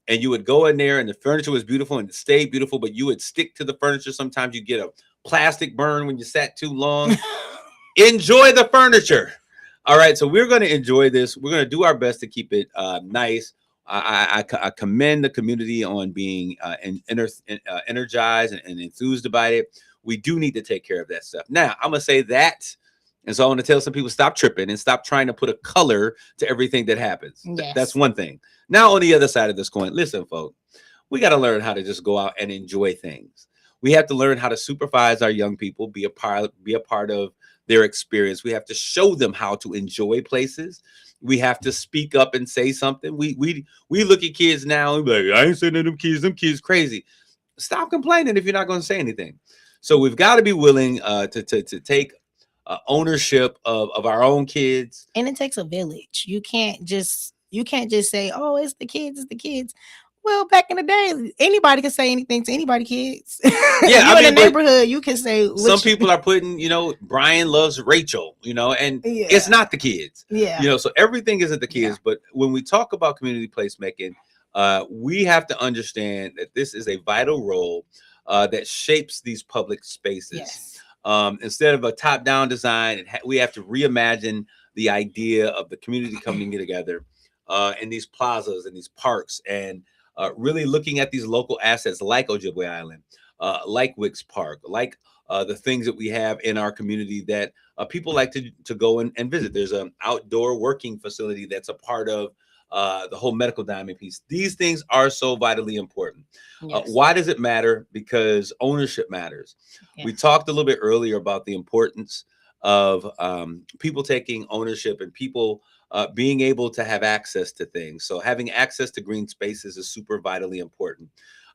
And you would go in there and the furniture was beautiful and it stayed beautiful, but you would stick to the furniture. Sometimes you get a plastic burn when you sat too long. Enjoy the furniture. All right. So we're going to enjoy this. We're going to do our best to keep it nice. I commend the community on being energized and enthused about it. We do need to take care of that stuff. Now, I'm going to say that. And so I want to tell some people, stop tripping and stop trying to put a color to everything that happens. Yes. That's one thing. Now, on the other side of this coin, listen, folks, we got to learn how to just go out and enjoy things. We have to learn how to supervise our young people, be a part of their experience. We have to show them how to enjoy places. We have to speak up and say something. We look at kids now and be like, I ain't saying to them kids crazy. Stop complaining if you're not going to say anything. So we've got to be willing to take ownership of our own kids. And it takes a village. You can't just say, oh, it's the kids. Well, back in the day, anybody could say anything to anybody, kids. Yeah, in the neighborhood, you can say. Some people are putting, Brian loves Rachel, and it's not the kids. Yeah. So everything isn't the kids. Yeah. But when we talk about community placemaking, we have to understand that this is a vital role that shapes these public spaces. Yes. Instead of a top-down design, we have to reimagine the idea of the community coming together in these plazas and these parks, and really looking at these local assets like Ojibwe Island, like Wicks Park, like the things that we have in our community that people like to go and visit. There's an outdoor working facility that's a part of the whole medical diamond piece. These things are so vitally important. Yes. Why does it matter? Because ownership matters. Yes. We talked a little bit earlier about the importance of people taking ownership and people being able to have access to things. So having access to green spaces is super vitally important.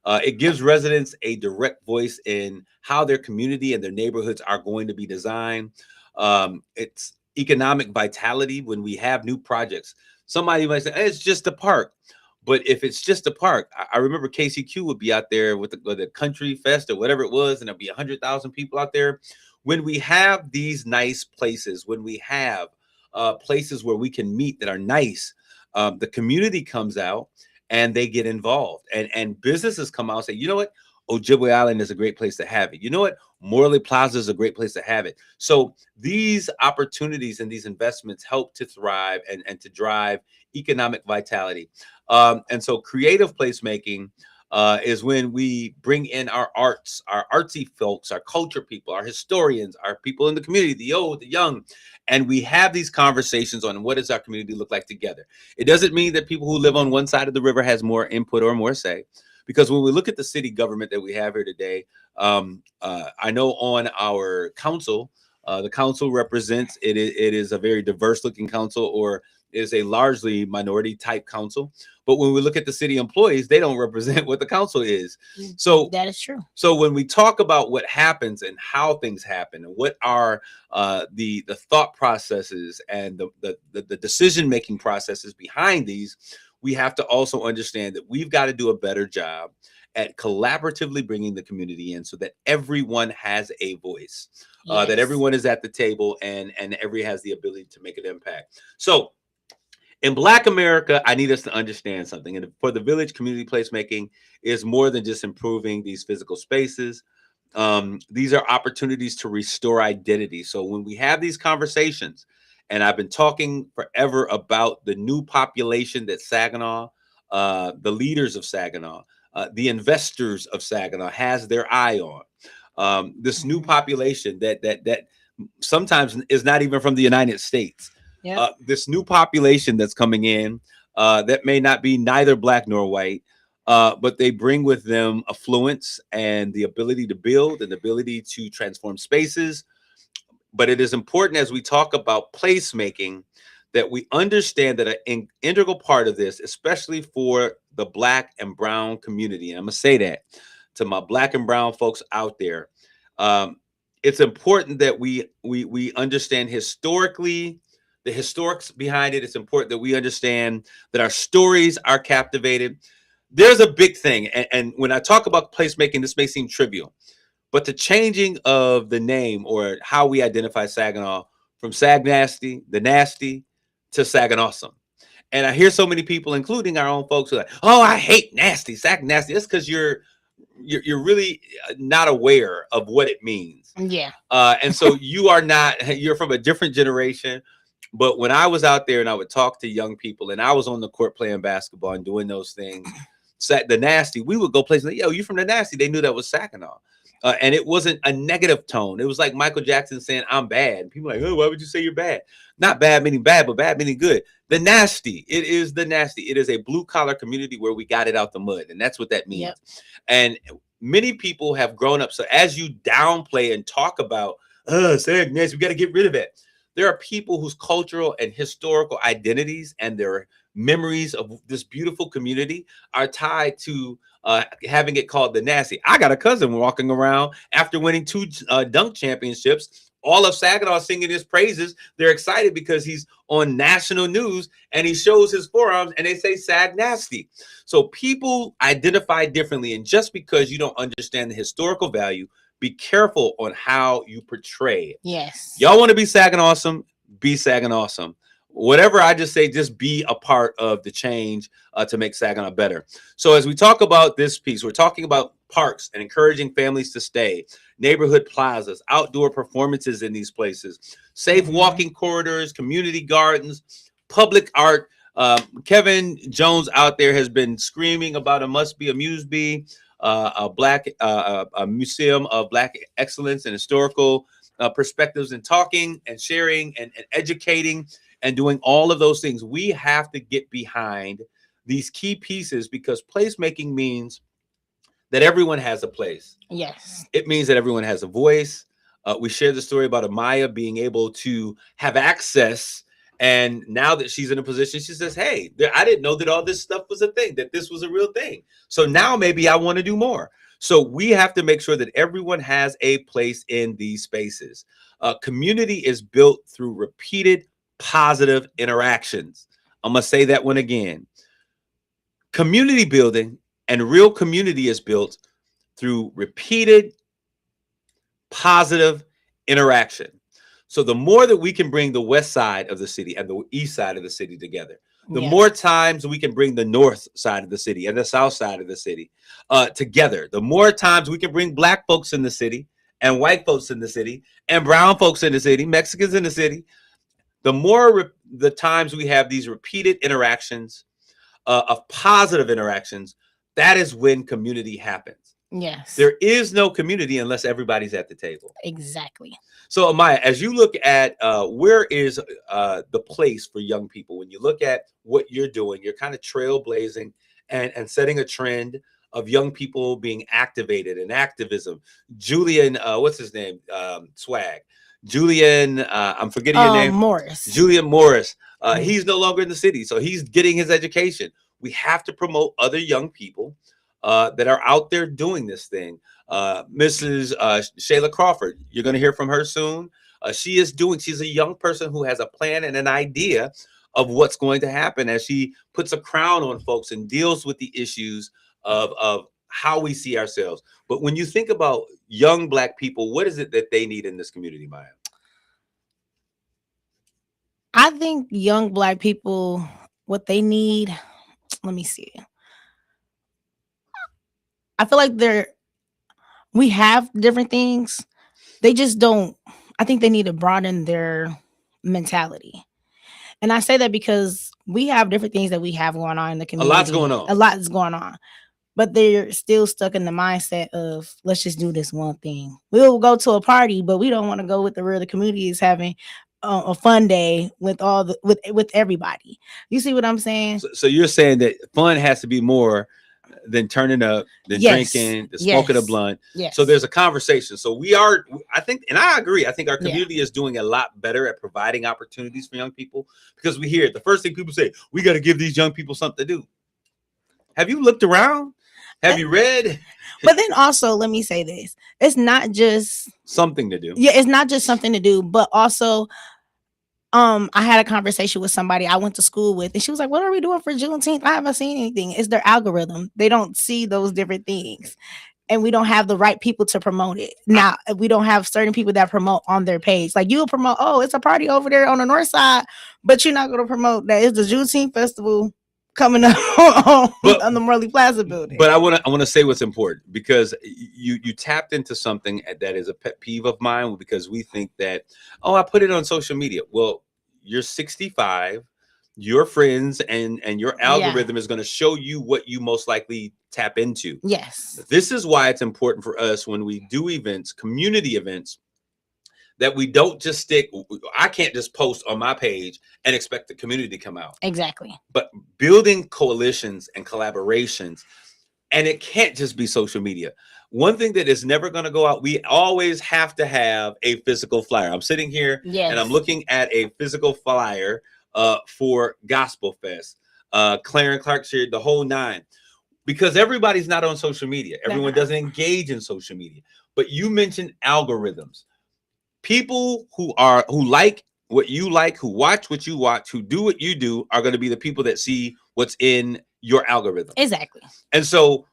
It gives residents a direct voice in how their community and their neighborhoods are going to be designed. It's economic vitality when we have new projects. Somebody might say, hey, it's just a park. But if it's just a park, I remember KCQ would be out there with the Country Fest or whatever it was, and there'll be 100,000 people out there. When we have these nice places, when we have places where we can meet that are nice, the community comes out and they get involved. And businesses come out and say, you know what? Ojibwe Island is a great place to have it. You know what? Morley Plaza is a great place to have it. So these opportunities and these investments help to thrive and to drive economic vitality. And so creative placemaking is when we bring in our arts, our artsy folks, our culture people, our historians, our people in the community, the old, the young, and we have these conversations on what does our community look like together. It doesn't mean that people who live on one side of the river has more input or more say, Because when we look at the city government that we have here today, I know on our council, the council represents, it is a very diverse looking council, or is a largely minority type council. But when we look at the city employees, they don't represent what the council is. So that is true. So when we talk about what happens and how things happen, and what are the thought processes and the decision making processes behind these, we have to also understand that we've got to do a better job at collaboratively bringing the community in, so that everyone has a voice, that everyone is at the table, and everyone has the ability to make an impact. So in Black America, I need us to understand something. And for the village, community placemaking is more than just improving these physical spaces. These are opportunities to restore identity. So when we have these conversations, and I've been talking forever about the new population that Saginaw, the leaders of Saginaw, the investors of Saginaw has their eye on. This new population that sometimes is not even from the United States. This new population that's coming in, that may not be neither Black nor white, but they bring with them affluence and the ability to build and the ability to transform spaces. But it is important, as we talk about placemaking, that we understand that an integral part of this, especially for the Black and brown community, and I'm gonna say that to my Black and brown folks out there, it's important that we understand historically the historics behind it. It's important that we understand that our stories are captivated. There's a big thing, and when I talk about placemaking, this may seem trivial, but the changing of the name, or how we identify Saginaw, from Sag Nasty, the Nasty, to Saginawsome. And I hear so many people, including our own folks, who are like, "Oh, I hate nasty, Sag Nasty." That's because you're really not aware of what it means. Yeah. And so you're from a different generation. But when I was out there and I would talk to young people, and I was on the court playing basketball and doing those things, the Nasty, we would go places like, "Yo, you from the Nasty?" They knew that was Saginaw. And it wasn't a negative tone. It was like Michael Jackson saying, "I'm bad." And people are like, "Oh, why would you say you're bad?" Not bad meaning bad, but bad meaning good. The Nasty. It is the Nasty. It is a blue collar community where we got it out the mud. And that's what that means. Yep. And many people have grown up. So as you downplay and talk about, Sag Nasty, we got to get rid of it. There are people whose cultural and historical identities and their memories of this beautiful community are tied to having it called the Nasty. I got a cousin walking around after winning 2 dunk championships, all of Saginaw singing his praises. They're excited because he's on national news and he shows his forearms and they say Sag Nasty. So people identify differently. And just because you don't understand the historical value, be careful on how you portray it. Yes. Y'all want to be Saginawsome, be Saginawsome. Whatever I just say, just be a part of the change to make Saginaw better. So as we talk about this piece, we're talking about parks and encouraging families to stay, neighborhood plazas, outdoor performances in these places, safe walking corridors, community gardens, public art. Kevin Jones out there has been screaming about a Must Be Amused Be, a museum of Black excellence and historical perspectives, and talking and sharing and educating and doing all of those things. We have to get behind these key pieces, because placemaking means that everyone has a place. Yes. It means that everyone has a voice. We shared the story about Amaya being able to have access. And now that she's in a position, she says, "Hey, I didn't know that all this stuff was a thing, that this was a real thing. So now maybe I want to do more." So we have to make sure that everyone has a place in these spaces. Community is built through repeated positive interactions. I'm going to say that one again. Community building and real community is built through repeated positive interaction. So the more that we can bring the west side of the city and the east side of the city together, the more times we can bring the north side of the city and the south side of the city together, the more times we can bring Black folks in the city and white folks in the city and brown folks in the city, Mexicans in the city, the more the times we have these repeated interactions of positive interactions, that is when community happens. Yes. There is no community unless everybody's at the table. Exactly. So Amaya, as you look at where is the place for young people, when you look at what you're doing, you're kind of trailblazing and setting a trend of young people being activated and activism. Julian, what's his name? Swag. Julian, I'm forgetting your name. Morris. Julian Morris. He's no longer in the city, so he's getting his education. We have to promote other young people that are out there doing this thing. Mrs. Shayla Crawford, you're going to hear from her soon. She's a young person who has a plan and an idea of what's going to happen as she puts a crown on folks and deals with the issues of how we see ourselves. But when you think about young Black people, what is it that they need in this community, Maya? I think young Black people, what they need, let me see. I feel like we have different things. They just don't, I think they need to broaden their mentality. And I say that because we have different things that we have going on in the community. A lot's going on. A lot is going on. But they're still stuck in the mindset of, let's just do this one thing. We'll go to a party, but we don't want to go with the community is having a fun day with with everybody. You see what I'm saying? So you're saying that fun has to be more than turning up, than drinking, than smoking a blunt. Yes. So there's a conversation. So I think, and I agree, I think our community is doing a lot better at providing opportunities for young people, because we hear the first thing people say, we got to give these young people something to do. Have you looked around? Have you read? But then also, let me say this. It's not just something to do. Yeah, it's not just something to do, but also I had a conversation with somebody I went to school with, and she was like, what are we doing for Juneteenth? I haven't seen anything. It's their algorithm. They don't see those different things. And we don't have the right people to promote it. Now, we don't have certain people that promote on their page. Like, you'll promote, oh, it's a party over there on the north side, but you're not going to promote that it's the Juneteenth festival coming up on the Morley Plaza building. But I want to say what's important, because you tapped into something that is a pet peeve of mine, because we think that, oh, I put it on social media. Well, you're 65, your friends and your algorithm is going to show you what you most likely tap into. Yes. This is why it's important for us when we do events, community events, that we don't just stick. I can't just post on my page and expect the community to come out. Exactly. But building coalitions and collaborations, and it can't just be social media. One thing that is never going to go out, we always have to have a physical flyer. I'm sitting here and I'm looking at a physical flyer for Gospel Fest, Clarence Clark shared the whole 9, because everybody's not on social media. Everyone doesn't engage in social media. But you mentioned algorithms. People who like what you like, who watch what you watch, who do what you do, are going to be the people that see what's in your algorithm. Exactly. And so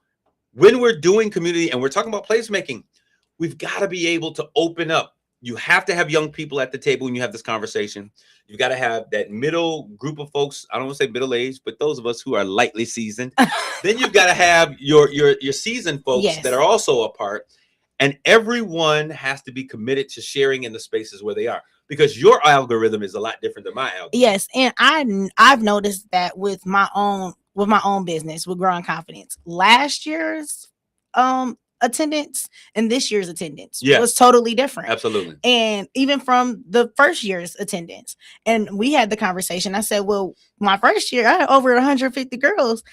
when we're doing community and we're talking about placemaking, we've got to be able to open up. You have to have young people at the table when you have this conversation. You've got to have that middle group of folks. I don't want to say middle age, but those of us who are lightly seasoned. Then you've got to have your seasoned folks that are also a part. And everyone has to be committed to sharing in the spaces where they are, because your algorithm is a lot different than my algorithm. Yes, and I've noticed that with my own business, with Growing Confidence. Last year's attendance and this year's attendance was totally different. Absolutely. And even from the first year's attendance. And we had the conversation. I said, well, my first year, I had over 150 girls.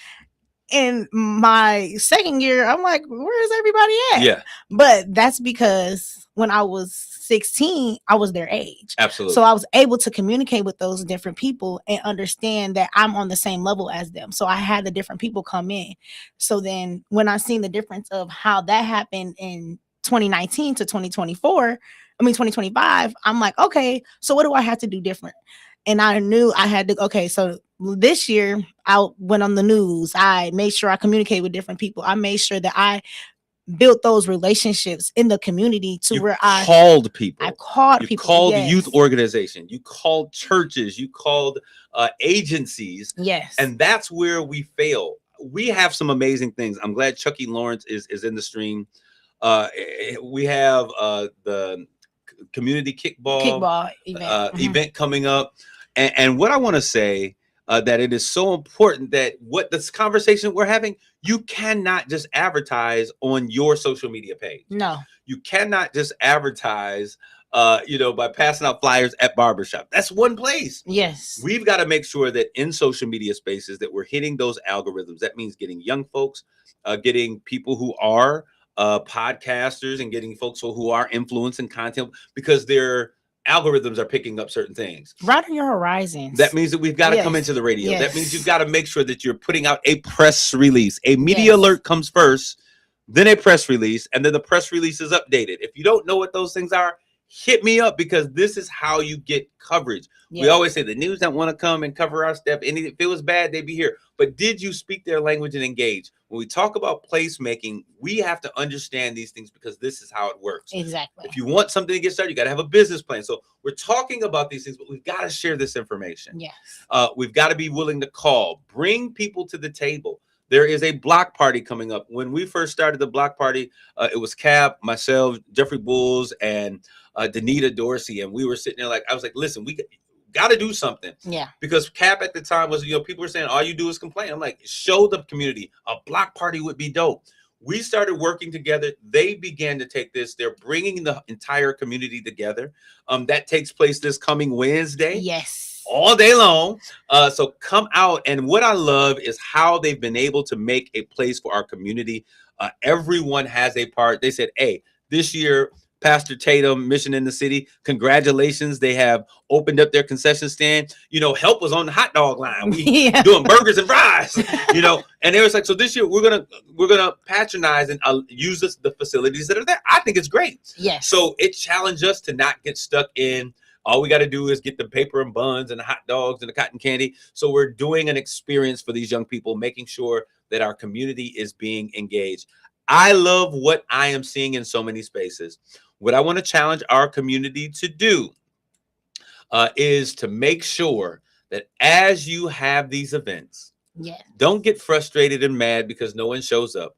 In my second year, I'm like, where is everybody at? Yeah. But that's because when I was 16, I was their age. Absolutely. So I was able to communicate with those different people and understand that I'm on the same level as them. So I had the different people come in. So then when I seen the difference of how that happened in 2019 to 2025, I'm like, okay, so what do I have to do different? And I knew I had to, okay, so this year I went on the news. I made sure I communicate with different people. I made sure that I built those relationships in the community to where I called people. I called you people. Called yes. youth organization. You called churches. You called agencies. Yes. And that's where we fail. We have some amazing things. I'm glad Chucky Lawrence is in the stream. We have the community kickball event coming up. And what I want to say, that it is so important that what this conversation we're having, you cannot just advertise on your social media page. No. You cannot just advertise by passing out flyers at barbershop. That's one place. Yes. We've got to make sure that in social media spaces that we're hitting those algorithms. That means getting young folks, getting people who are podcasters, and getting folks who are influencing content, because their algorithms are picking up certain things. Broaden your horizons. That means that we've got to come into the radio. That means you've got to make sure that you're putting out a press release. A media alert comes first, then a press release, and then the press release is updated. If you don't know what those things are, hit me up, because this is how you get coverage. We always say the news don't want to come and cover our stuff. And if it was bad, they'd be here. But did you speak their language and engage? When we talk about placemaking, we have to understand these things, because this is how it works. Exactly. If you want something to get started, you got to have a business plan. So we're talking about these things, but we've got to share this information. Yes. We've got to be willing to call, bring people to the table. There is a block party coming up. When we first started the block party, it was Cap, myself, Jeffrey Bulls, and Danita Dorsey. And we were sitting there I was like, listen, we got to do something. Yeah. Because Cap at the time was, people were saying, all you do is complain. I'm like, show the community. A block party would be dope. We started working together. They began to take this. They're bringing the entire community together. That takes place this coming Wednesday. Yes. All day long. So come out. And what I love is how they've been able to make a place for our community. Everyone has a part. They said, hey, this year, Pastor Tatum, Mission in the City, congratulations. They have opened up their concession stand. Help was on the hot dog line. We doing burgers and fries, and they was like, so this year we're gonna patronize and use the facilities that are there. I think it's great. Yes. So it challenged us to not get stuck in, all we got to do is get the paper and buns and the hot dogs and the cotton candy. So we're doing an experience for these young people, making sure that our community is being engaged. I love what I am seeing in so many spaces. What I want to challenge our community to do is to make sure that as you have these events, don't get frustrated and mad because no one shows up.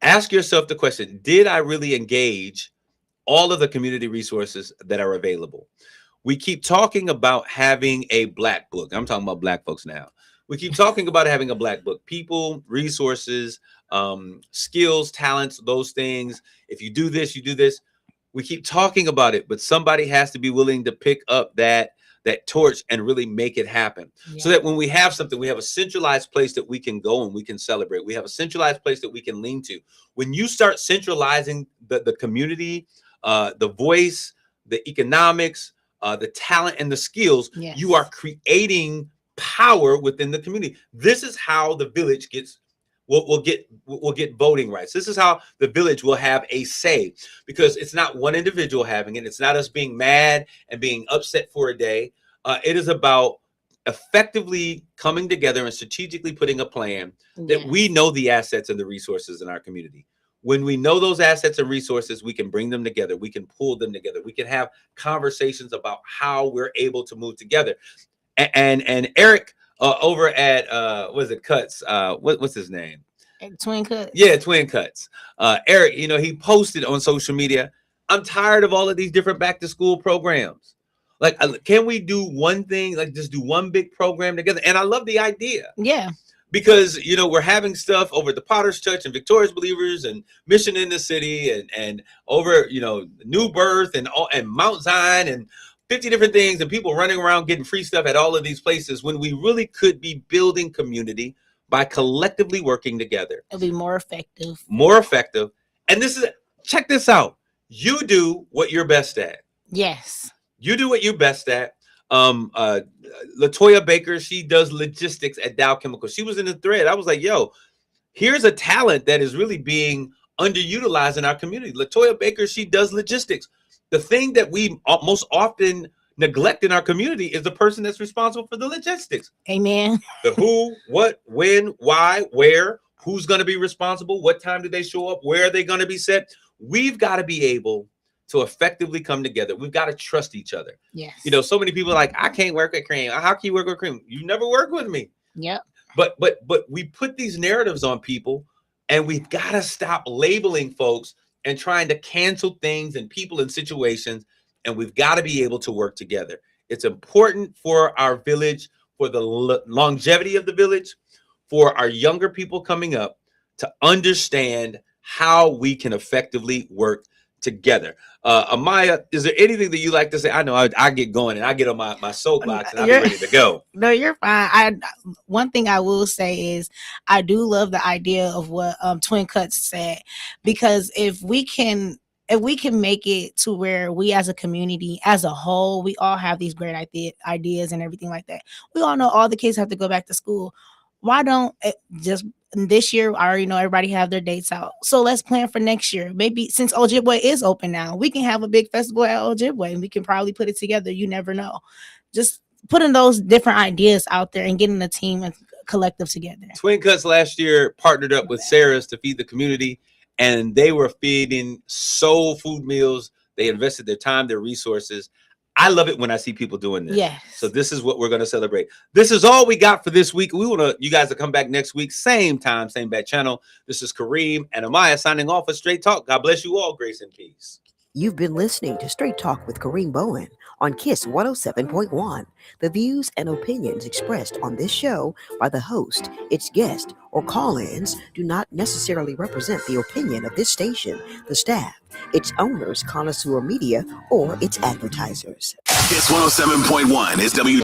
Ask yourself the question, did I really engage all of the community resources that are available? We keep talking about having a black book. I'm talking about black folks now. We keep talking about having a black book, people, resources, skills, talents, those things. If you do this, you do this. We keep talking about it, but somebody has to be willing to pick up that torch and really make it happen. So that when we have something, we have a centralized place that we can go and we can celebrate. We have a centralized place that we can lean to. When you start centralizing the community, the voice, the economics, the talent, and the skills, you are creating power within the community. This is how the village will get voting rights. This is how the village will have a say, because it's not one individual having it. It's not us being mad and being upset for a day. It is about effectively coming together and strategically putting a plan that we know the assets and the resources in our community. When we know those assets and resources, we can bring them together. We can pull them together. We can have conversations about how we're able to move together. And Eric, over at Cuts? What's his name? Twin Cuts. Yeah, Twin Cuts. Eric, he posted on social media, I'm tired of all of these different back to school programs. Like, can we do one thing? Like, just do one big program together? And I love the idea. Yeah. Because, we're having stuff over at the Potter's Church and Victorious Believers and Mission in the City and over, New Birth and Mount Zion and 50 different things, and people running around getting free stuff at all of these places, when we really could be building community by collectively working together. It'll be more effective. More effective. And check this out. You do what you're best at. Yes. You do what you're best at. Latoya Baker, she does logistics at Dow Chemical. She was in the thread. I was like, yo, here's a talent that is really being underutilized in our community. Latoya Baker, she does logistics. The thing that we most often neglect in our community is the person that's responsible for the logistics. Amen. The who, what, when, why, where, who's going to be responsible, what time do they show up, where are they going to be set? We've got to be able to effectively come together. We've got to trust each other. Yes. So many people are like, I can't work with Kareem. How can you work with Kareem? You never work with me. Yep. But we put these narratives on people, and we've got to stop labeling folks and trying to cancel things and people and situations. And we've got to be able to work together. It's important for our village, for the longevity of the village, for our younger people coming up to understand how we can effectively work together. Amaya, is there anything that you like to say? I know I get going and I get on my soapbox and I'll be ready to go. No, you're fine. One thing I will say is I do love the idea of what Twin Cuts said, because if we can make it to where we as a community, as a whole, we all have these great ideas and everything like that. We all know all the kids have to go back to school. Why don't just this year, I already know everybody have their dates out. So let's plan for next year. Maybe since Ojibwe is open now, we can have a big festival at Ojibwe and we can probably put it together. You never know. Just putting those different ideas out there and getting a team and collective together. Twin Cuts last year partnered up with Sarah's to feed the community, and they were feeding soul food meals. They invested their time, their resources. I love it when I see people doing this. Yes. So this is what we're going to celebrate. This is all we got for this week. We want you guys to come back next week, same time, same bad channel. This is Kareem and Amaya signing off for Straight Talk. God bless you all. Grace and peace. You've been listening to Straight Talk with Kareem Bowen on KISS 107.1. The views and opinions expressed on this show by the host, its guest, or call-ins do not necessarily represent the opinion of this station, the staff, its owners, connoisseur media, or its advertisers. KISS 107.1 is